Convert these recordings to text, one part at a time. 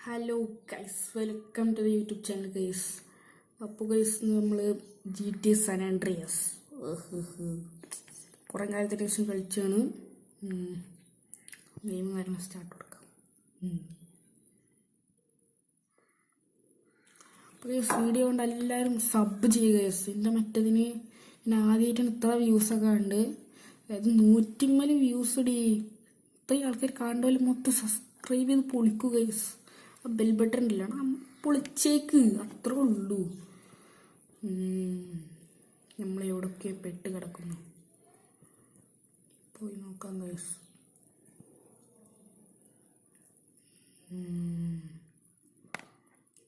Hello guys, welcome to the YouTube channel guys. അപ്പോൾ guys നമ്മൾ GTA San Andreas കുറേ കാലത്തിന് ശേഷം കളിച്ചാണ്. ഗെയിം കാരണം സ്റ്റാർട്ട് കൊടുക്കാം. അപ്പോൾ ഗൈസ് വീഡിയോ കൊണ്ട് എല്ലാവരും സബ് ചെയ്യുക ഗൈസ്. എൻ്റെ മറ്റതിന് ഞാൻ ആദ്യമായിട്ടാണ് ഇത്ര വ്യൂസൊക്കെ ഉണ്ട്. അതായത് 150 വ്യൂസ് ഇടി. ഇത്രയും ആൾക്കാർ കാണുമ്പോൾ മൊത്തം സബ്സ്ക്രൈബ് ചെയ്ത് പൊളിക്കുക ഗൈസ്. ബെൽ ബട്ടൺ ഇല്ല പൊളിച്ചേക്ക്, അത്രേ ഉള്ളൂ. നമ്മളെവിടൊക്കെ പെട്ട് കിടക്കുന്നു, പോയി നോക്കാം ഗൈസ്.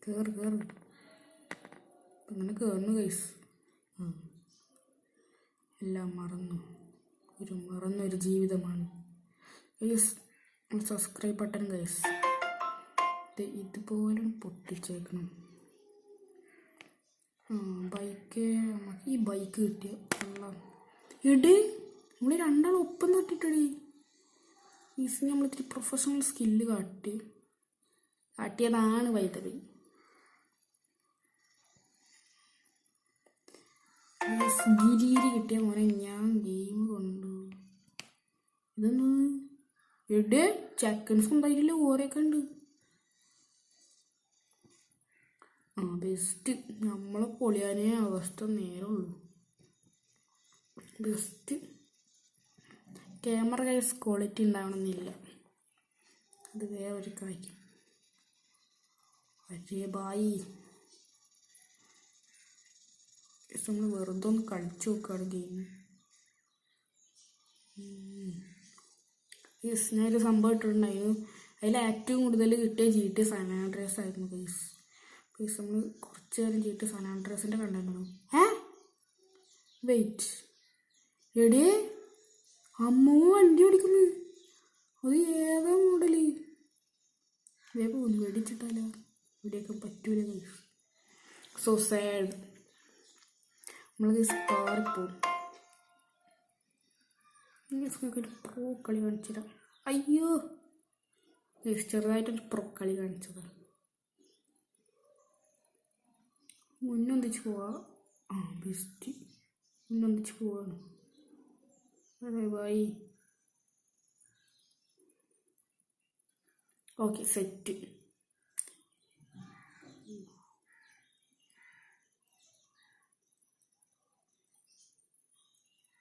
കേറ് ഇങ്ങനെ കേറുന്നു ഗൈസ്. എല്ലാം മറന്നൊരു ജീവിതമാണ് ഗൈസ്. സബ്സ്ക്രൈബ് ബട്ടൺ ഗൈസ് ഇതുപോലെ പൊട്ടിച്ചേക്കണം. ബൈക്ക് നമുക്ക് ഈ ബൈക്ക് കിട്ടിയ ഇടി. നമ്മൾ രണ്ടാളും ഒപ്പം തട്ടിട്ടടി. ഈസ് നമ്മൾ ഇത്തിരി പ്രൊഫഷണൽ സ്കില്ല് കാട്ടിയതാണ് വൈദ്യുതി. ഗിരി കിട്ടിയ മോനെ ഞാൻ ഗെയിം കൊണ്ടു. ഇതൊന്ന് എവിടെ ചെക്കൻസ് ഉണ്ടായിട്ടില്ല, ഓരൊക്കെ ഉണ്ട്. ബെസ്റ്റ്. നമ്മളെ പൊളിയാനേ അവസ്ഥ നേരമുള്ളൂ. ബെസ്റ്റ്. ക്യാമറ കൈസ് ക്വാളിറ്റി ഉണ്ടാവണമെന്നില്ല, അത് വേറൊരു കാര്യം. അരേ ബായി നമ്മൾ വെറുതെ ഒന്ന് കളിച്ചു നോക്കുകയാണ് ഗെയിം. ഞാനൊരു സംഭവം ഇട്ടിട്ടുണ്ടായിരുന്നു. അതിൽ ഏറ്റവും കൂടുതൽ കിട്ടിയ GTA San Andreas ആയിരുന്നു ഗൈസ്. നമ്മൾ കുറച്ച് നേരം GTA San Andreasന്റെ കണ്ടു. വെയിറ്റ്, എടേ അമ്മ വണ്ടി ഓടിക്കുന്നു. അത് ഏതാ മോഡല്? വേഗം ഒന്ന് വെടിച്ചിട്ടാലോ. ഇവിടെയൊക്കെ പറ്റൂല ഗൈസ്. So sad. നമ്മൾ ഗൈസ് കാറിപ്പോവും. ഒരു പ്രോ കളി കാണിച്ചിടാം. അയ്യോ ഗൈസ്, ചെറുതായിട്ടൊരു പ്രോ കളി കാണിച്ചതാണ്. മുന്നൊന്നിച്ച് പോവാ. ബെസ്റ്റ്. മുന്നൊന്നിച്ച് പോവാണ്. അതെ ബായി. Okay set.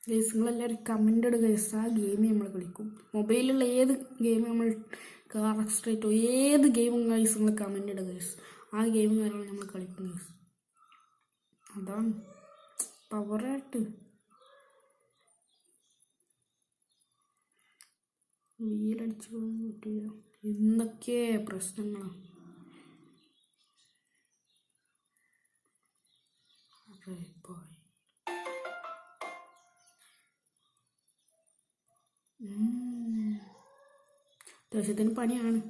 ഗൈസ് നിങ്ങളെല്ലാവരും കമൻ്റ് ഇടുക ഗൈസ്. ആ ഗെയിം നമ്മൾ കളിക്കും. മൊബൈലിലുള്ള ഏത് ഗെയിം നമ്മൾ കാർ എക്സ്ട്രേറ്റോ ഏത് ഗെയിമും ഗൈസ് നിങ്ങൾ കമൻ്റ് ഇടുക ഗൈസ്. ആ ഗെയിം കാര്യങ്ങൾ നമ്മൾ കളിക്കും ഗൈസ്. അതാണ് പവറായിട്ട്. വീലടിച്ചു പോകാൻ പറ്റില്ല. എന്തൊക്കെ പ്രശ്നങ്ങളാണ്. അത്യാവശ്യത്തിന് പണിയാണ്.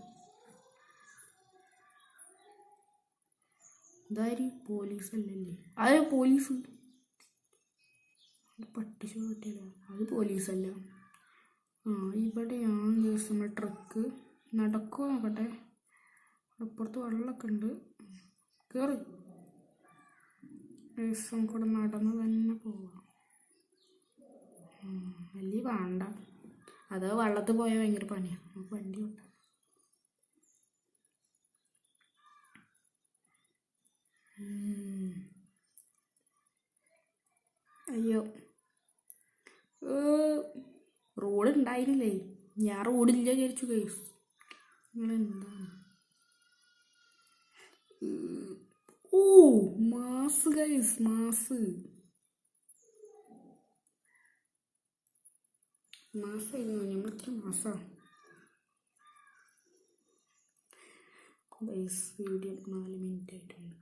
ഇതാര് പോലീസല്ലല്ലേ? അത് പോലീസ്. പട്ടിശോ പറ്റില്ല, അത് പോലീസല്ല. ഇവിടെയാണ് ദിവസം നമ്മൾ ട്രക്ക് നടക്കുമോ നോക്കട്ടെ. അപ്പുറത്ത് വെള്ളമൊക്കെ ഉണ്ട്. കയറി ദിവസം കൂടെ നടന്ന് തന്നെ പോവാം. വലിയ വേണ്ട, അത് വെള്ളത്തിൽ പോയാൽ ഭയങ്കര പണിയാണ്. നമുക്ക് വണ്ടി വിട്ടാം. അയ്യോ റോഡ് ഉണ്ടായിരുന്നില്ലേ? ഞാൻ റോഡില്ല വിചാരിച്ചു ഗൈസ്. നിങ്ങളെന്താണ്? മാസ് ഗൈസ്, മാസായിരുന്നു. ഞമ്മൾക്ക് മാസാ ഗൈസ്. വീഡിയോ 4 മിനിറ്റ് ആയിട്ടുണ്ട്.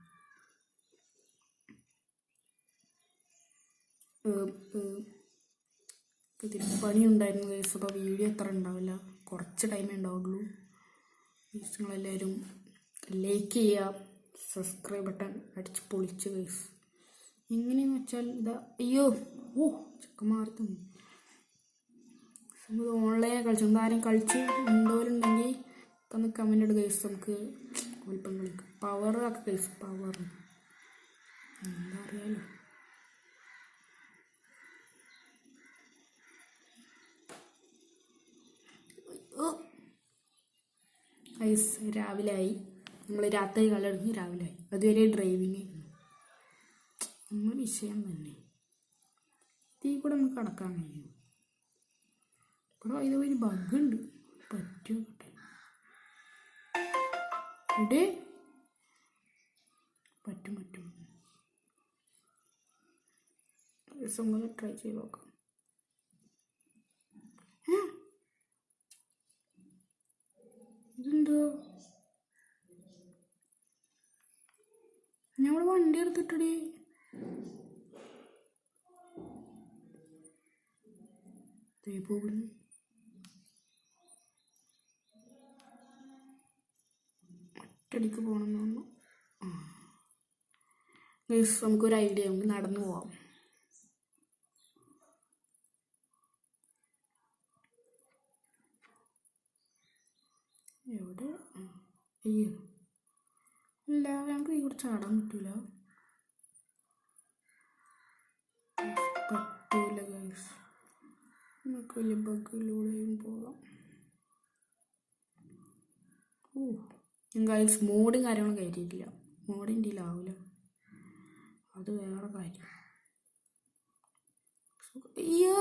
ഇതിൽ പണിയുണ്ടായിരുന്നു ഗൈസ്. അപ്പോൾ വീഡിയോ അത്ര ഉണ്ടാവില്ല, കുറച്ച് ടൈമേ ഉണ്ടാവുള്ളൂ. നിങ്ങളെല്ലാവരും ലൈക്ക് ചെയ്യുക, സബ്സ്ക്രൈബ് ബട്ടൺ അടിച്ച് പൊളിച്ച് ഗൈസ്. എങ്ങനെയെന്ന് വെച്ചാൽ ഇതാ. അയ്യോ ചെക്കന്മാർ തന്നു. ഓൺലൈൻ കളിച്ചു. ആരും കളിച്ച് ഉണ്ടോലുണ്ടെങ്കിൽ ഒന്ന് കമൻ്റ് ഇടുക ഗൈസ്. നമുക്ക് വലിപ്പം കളിക്കും. പവർ ഒക്കെ ഗൈസ്, പവർ എന്താ അറിയാലോ. ഗൈസ് രാവിലെ ആയി. നമ്മൾ രാത്രി കളി രാവിലെ ആയി. അതുവരെ ഡ്രൈവിങ് ആയിരുന്നു. നമ്മൾ വിഷയം തന്നെ. തീ കൂടെ നമുക്ക് കടക്കാൻ കഴിയും. ഇവിടെ ഇതൊരു ബഗ്ഗുണ്ട്. പറ്റുമോ ഇവിടെ? പറ്റും. ദിവസം കൂടെ ട്രൈ ചെയ്ത് നോക്കാം. ഇതെന്തോ ഞങ്ങൾ വണ്ടി എടുത്തിട്ടടി. പോകുന്നു. ഒറ്റടിക്ക് പോകണമെന്ന് തോന്നുന്നു. നമുക്കൊരു ഐഡിയ, നമുക്ക് നടന്നു പോവാം. എവിടെ? അയ്യോ ഇല്ല, ഞങ്ങൾക്ക് ഈ കൂടെ ചാടാൻ പറ്റൂല. ഗൈസ്, നമുക്ക് വലിയ ബഗ്ഗിലൂടെയും പോകാം. ഗൈസ് മോഡും കാര്യങ്ങളും കയറ്റിയിട്ടില്ല. മോഡിൻ്റെ ആവില്ല, അത് വേറെ കാര്യം. അയ്യോ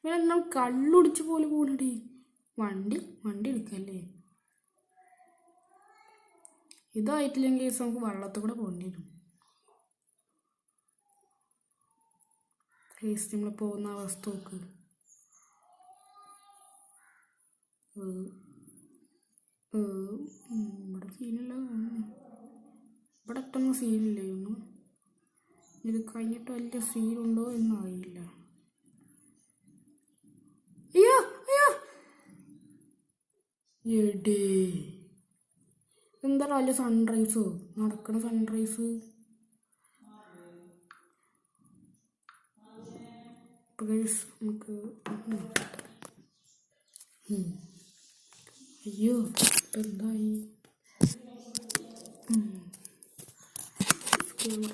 നമ്മൾ കള്ളുടിച്ച് പോലെ പോകണടി. വണ്ടി എടുക്കല്ലേ. ഇതായിട്ടില്ലെങ്കിൽ കേസ് നമുക്ക് വെള്ളത്തിൽ കൂടെ പോകേണ്ടി വരും. കേസ് നമ്മൾ പോകുന്ന അവസ്ഥ നോക്ക്. ഇവിടെ സീനില്ല. ഇവിടെ എത്തുന്ന സീനില്ലേ ഒന്നും. ഇത് കഴിഞ്ഞിട്ട് വലിയ സീനുണ്ടോ എന്ന് അറിയില്ല. അയ്യോ എടേ, എന്താ വലിയ സൺറൈസോ നടക്കണ സൺറൈസ്. നമുക്ക് അയ്യോ എന്തായി.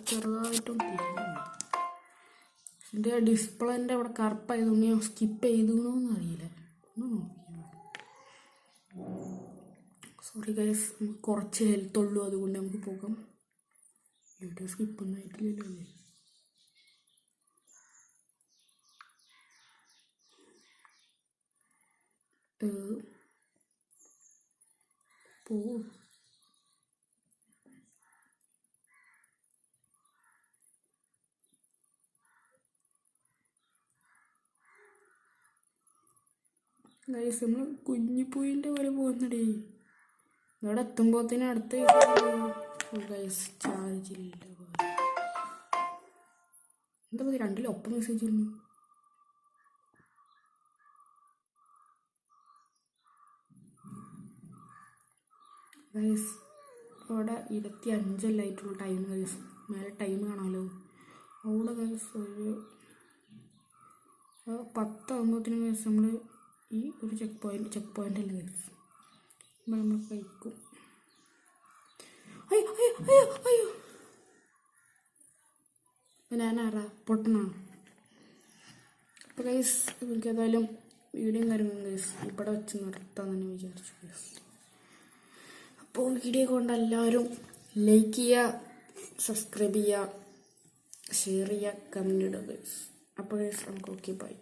ചെറുതായിട്ടും എൻ്റെ ഡിസ്പ്ലേൻ്റെ അവിടെ കറുപ്പായതുകൊണ്ട് ഞാൻ സ്കിപ്പ് ചെയ്തോന്ന് അറിയില്ല. സോറി ഗൈസ്, നമുക്ക് കുറച്ച് ഹെൽത്ത് ഉള്ളൂ, അതുകൊണ്ട് നമുക്ക് പോകാം. വീഡിയോ സ്കിപ്പ് ഒന്നും ആയിട്ടില്ലല്ലോ അല്ലേ. ഗൈസ് നമ്മൾ കുഞ്ഞിപ്പൂയിൻ്റെ പോലെ പോകുന്നടേ. ഇവിടെ എത്തുമ്പോഴത്തേനും അടുത്ത് ഗൈസ് ചാർജില്ല. എന്താ പറയുക, രണ്ടിലൊപ്പം മെസ്സേജ് ഇല്ല. ഗൈസ് ഇവിടെ 25 ടൈം. ഗൈസ് മേലെ ടൈം കാണാമല്ലോ. അവിടെ ഗൈസ് ഒരു 10 ആകുമ്പോഴത്തേനും ഗൈസ് നമ്മൾ ഈ ഒരു ചെക്ക് പോയിന്റ് അല്ലേ ഗൈസ്, നമ്മൾ കഴിക്കും. അയ്യോ ഞാനാറാ പൊട്ടണോ. അപ്പോൾ ഗൈസ് എനിക്ക് ഏതായാലും വീഡിയോ കാര്യങ്ങളും ഗൈസ് ഇവിടെ വെച്ച് നിർത്താൻ തന്നെ വിചാരിച്ചു ഗൈസ്. അപ്പോൾ വീഡിയോ കൊണ്ട് എല്ലാവരും ലൈക്ക് ചെയ്യുക, സബ്സ്ക്രൈബ് ചെയ്യുക, ഷെയർ ചെയ്യുക, കമൻറ്റ് ഇടുക ഗൈസ്. അപ്പോൾ ഗൈസ് നമുക്ക് ഓക്കെ ബൈ.